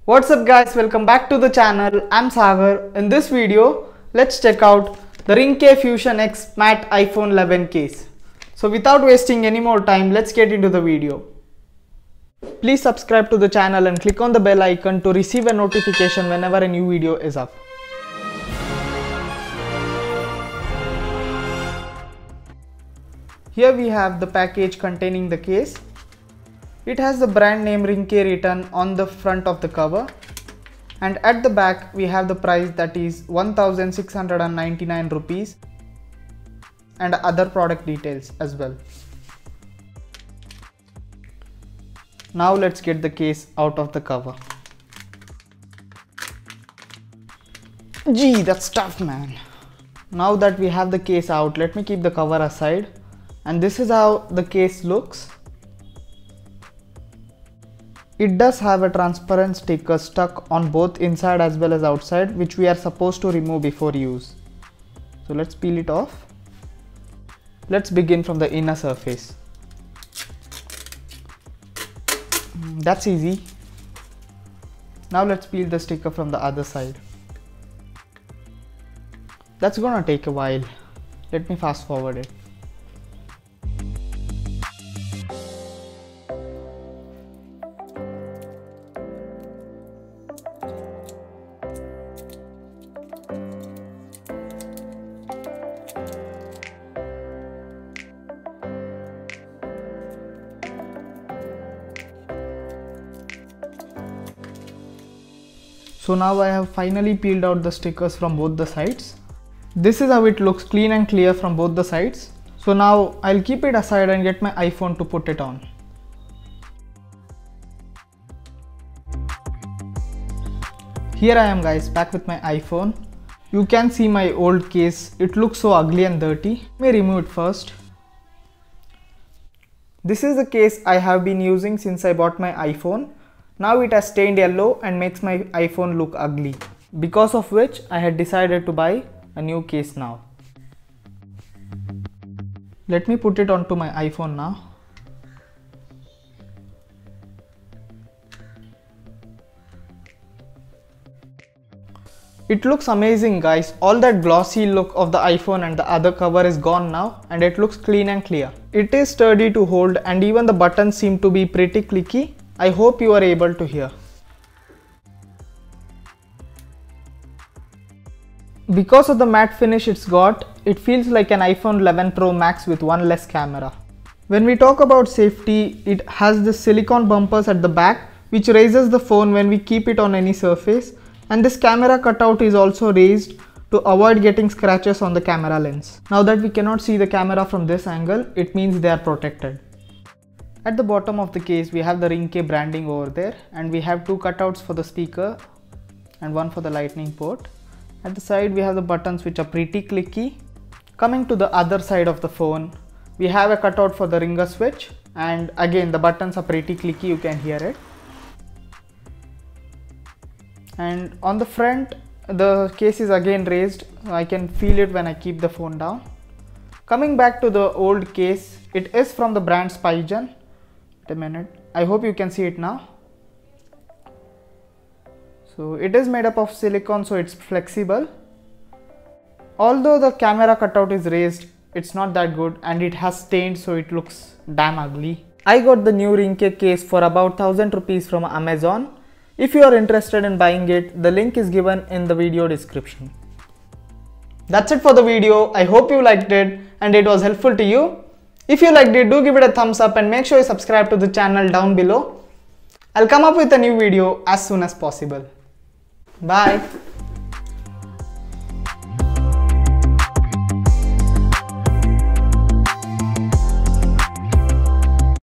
What's up guys, welcome back to the channel. I'm Sagar. In this video, let's check out the Ringke Fusion X Matte iPhone 11 case. So without wasting any more time, let's get into the video. Please subscribe to the channel and click on the bell icon to receive a notification whenever a new video is up. Here we have the package containing the case. It has the brand name Ringke written on the front of the cover, and at the back we have the price, that is 1699 rupees, and other product details as well. Now let's get the case out of the cover. Gee, that's tough, man. Now that we have the case out, let me keep the cover aside, and this is how the case looks. It does have a transparent sticker stuck on both inside as well as outside, which we are supposed to remove before use. So let's peel it off. Let's begin from the inner surface. That's easy. Now let's peel the sticker from the other side. That's gonna take a while. Let me fast forward it. So now I have finally peeled out the stickers from both the sides. This is how it looks, clean and clear from both the sides. So now I'll keep it aside and get my iPhone to put it on. Here I am guys, back with my iPhone. You can see my old case. It looks so ugly and dirty. Let me remove it first. This is the case I have been using since I bought my iPhone. Now it has stained yellow and makes my iPhone look ugly, because of which I had decided to buy a new case now. Let me put it onto my iPhone now. It looks amazing guys. All that glossy look of the iPhone and the other cover is gone now, and it looks clean and clear. It is sturdy to hold, and even the buttons seem to be pretty clicky. I hope you are able to hear. Because of the matte finish it's got, it feels like an iPhone 11 Pro Max with one less camera. When we talk about safety, it has the silicone bumpers at the back which raises the phone when we keep it on any surface, and this camera cutout is also raised to avoid getting scratches on the camera lens. Now that we cannot see the camera from this angle, it means they are protected. At the bottom of the case we have the Ringke branding over there, and we have two cutouts for the speaker and one for the lightning port. At the side we have the buttons which are pretty clicky. Coming to the other side of the phone, we have a cutout for the ringer switch, and again the buttons are pretty clicky, you can hear it. And on the front the case is again raised, I can feel it when I keep the phone down. Coming back to the old case, it is from the brand Spigen. Wait a minute, I hope you can see it now. So it is made up of silicone, so it's flexible. Although the camera cutout is raised, it's not that good, and it has stained, so it looks damn ugly. I got the new Ringke case for about 1000 rupees from Amazon. If you are interested in buying it, the link is given in the video description. That's it for the video. I hope you liked it and it was helpful to you. If you liked it, do give it a thumbs up and make sure you subscribe to the channel down below. I'll come up with a new video as soon as possible. Bye.